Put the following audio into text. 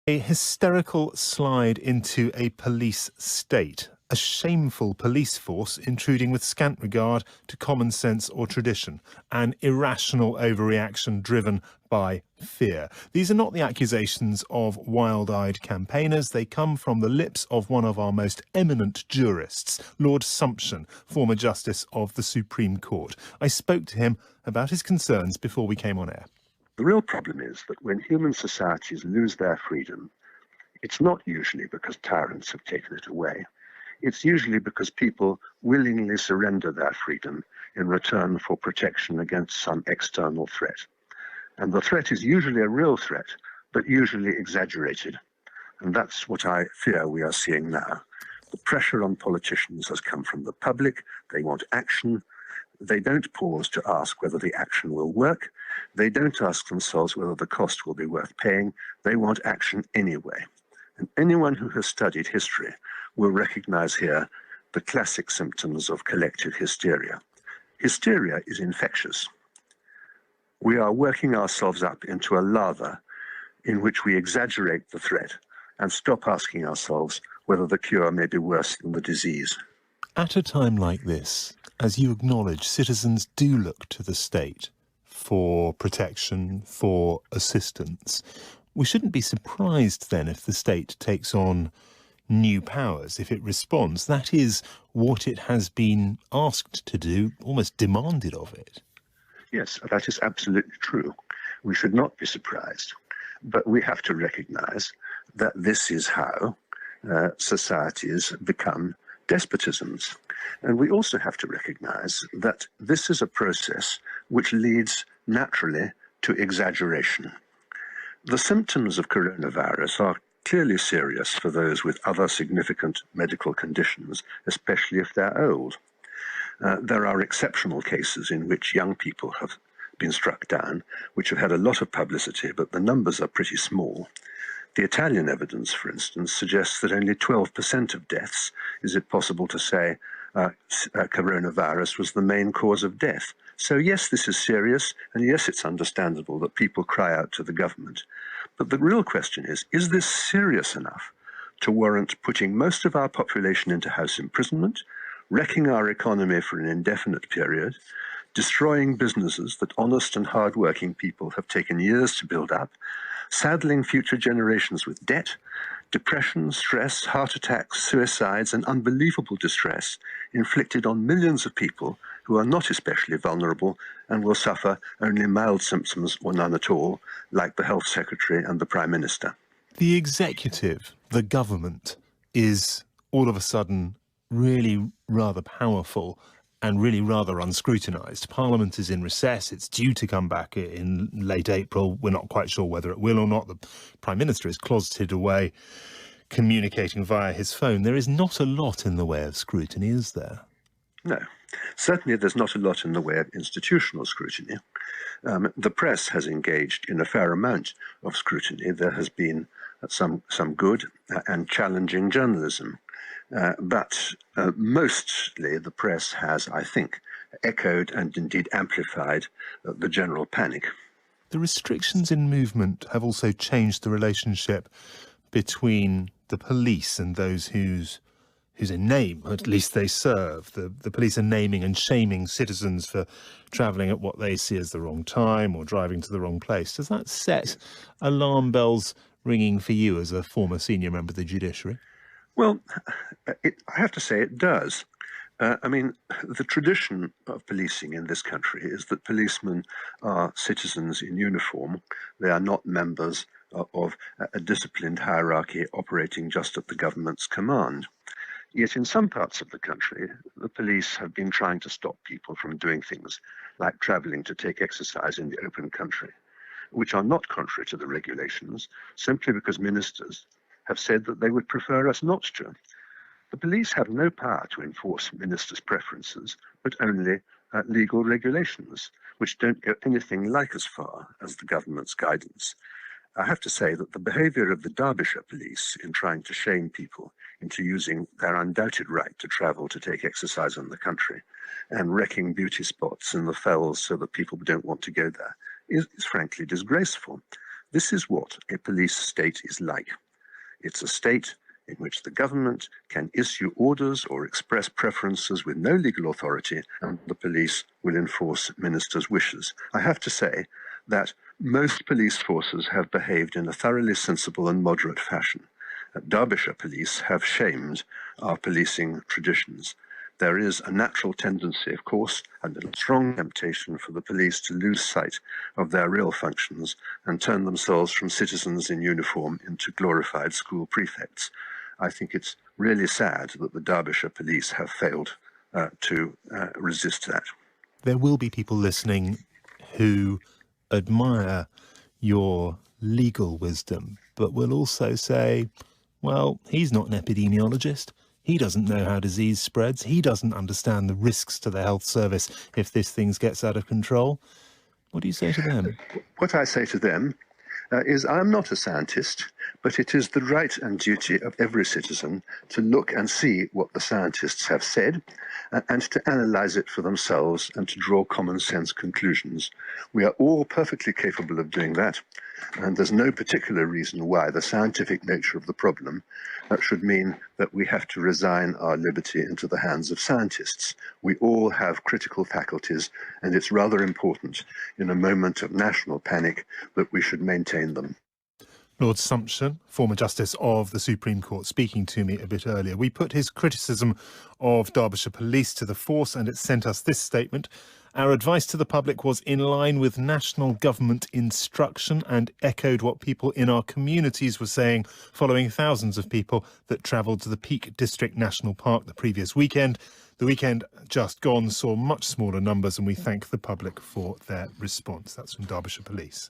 A hysterical slide into a police state, a shameful police force intruding with scant regard to common sense or tradition, an irrational overreaction driven by fear. These are not the accusations of wild-eyed campaigners. They come from the lips of one of our most eminent jurists, Lord Sumshon, former Justice of the Supreme Court. I spoke to him about his concerns before we came on air. The real problem is that when human societies lose their freedom, it's not usually because tyrants have taken it away. It's usually because people willingly surrender their freedom in return for protection against some external threat. And the threat is usually a real threat, but usually exaggerated. And that's what I fear we are seeing now. The pressure on politicians has come from the public. They want action. They don't pause to ask whether the action will work. They don't ask themselves whether the cost will be worth paying. They want action anyway. And anyone who has studied history will recognize here the classic symptoms of collective hysteria. Hysteria is infectious. We are working ourselves up into a lather in which we exaggerate the threat and stop asking ourselves whether the cure may be worse than the disease. At a time like this, as you acknowledge, citizens do look to the state for protection, for assistance. We shouldn't be surprised then if the state takes on new powers, if it responds. That is what it has been asked to do, almost demanded of it. Yes, that is absolutely true. We should not be surprised, but we have to recognize that this is how societies become despotisms. And we also have to recognize that this is a process which leads naturally to exaggeration. The symptoms of coronavirus are clearly serious for those with other significant medical conditions, especially if they're old. There are exceptional cases in which young people have been struck down, which have had a lot of publicity, but the numbers are pretty small. The Italian evidence, for instance, suggests that only 12% of deaths, is it possible to say, coronavirus was the main cause of death. So yes, this is serious, and yes, it's understandable that people cry out to the government. But the real question is this serious enough to warrant putting most of our population into house imprisonment, wrecking our economy for an indefinite period, destroying businesses that honest and hard-working people have taken years to build up, saddling future generations with debt, depression, stress, heart attacks, suicides, and unbelievable distress inflicted on millions of people who are not especially vulnerable and will suffer only mild symptoms or none at all, like the Health Secretary and the Prime Minister. The executive, the government, is all of a sudden really rather powerful and really rather unscrutinised. Parliament is in recess. It's due to come back in late April. We're not quite sure whether it will or not. The Prime Minister is closeted away, communicating via his phone. There is not a lot in the way of scrutiny, is there? No. Certainly there's not a lot in the way of institutional scrutiny. The press has engaged in a fair amount of scrutiny. There has been some good and challenging journalism. But mostly the press has, I think, echoed and indeed amplified the general panic. The restrictions in movement have also changed the relationship between the police and those whose in name, at least they serve. The police are naming and shaming citizens for travelling at what they see as the wrong time or driving to the wrong place. Does that set alarm bells ringing for you as a former senior member of the judiciary? Well, I have to say it does. I mean, the tradition of policing in this country is that policemen are citizens in uniform. They are not members of a disciplined hierarchy operating just at the government's command. Yet in some parts of the country, the police have been trying to stop people from doing things like travelling to take exercise in the open country, which are not contrary to the regulations, simply because ministers have said that they would prefer us not to. The police have no power to enforce ministers' preferences, but only legal regulations, which don't go anything like as far as the government's guidance. I have to say that the behaviour of the Derbyshire police in trying to shame people into using their undoubted right to travel to take exercise in the country and wrecking beauty spots in the fells so that people don't want to go there is frankly disgraceful. This is what a police state is like. It's a state in which the government can issue orders or express preferences with no legal authority, and the police will enforce ministers' wishes. I have to say that most police forces have behaved in a thoroughly sensible and moderate fashion. Derbyshire police have shamed our policing traditions. There is a natural tendency, of course, and a strong temptation for the police to lose sight of their real functions and turn themselves from citizens in uniform into glorified school prefects. I think it's really sad that the Derbyshire police have failed to resist that. There will be people listening who admire your legal wisdom, but will also say, well, he's not an epidemiologist. He doesn't know how disease spreads. He doesn't understand the risks to the health service if this thing gets out of control. What do you say to them? What I say to them is I'm not a scientist, but it is the right and duty of every citizen to look and see what the scientists have said and to analyze it for themselves and to draw common sense conclusions. We are all perfectly capable of doing that, and there's no particular reason why the scientific nature of the problem should mean that we have to resign our liberty into the hands of scientists. We all have critical faculties, and it's rather important in a moment of national panic that we should maintain them. Lord Sumshen, former Justice of the Supreme Court, speaking to me a bit earlier. We put his criticism of Derbyshire Police to the force, and it sent us this statement. Our advice to the public was in line with national government instruction and echoed what people in our communities were saying following thousands of people that travelled to the Peak District National Park the previous weekend. The weekend just gone saw much smaller numbers, and we thank the public for their response. That's from Derbyshire Police.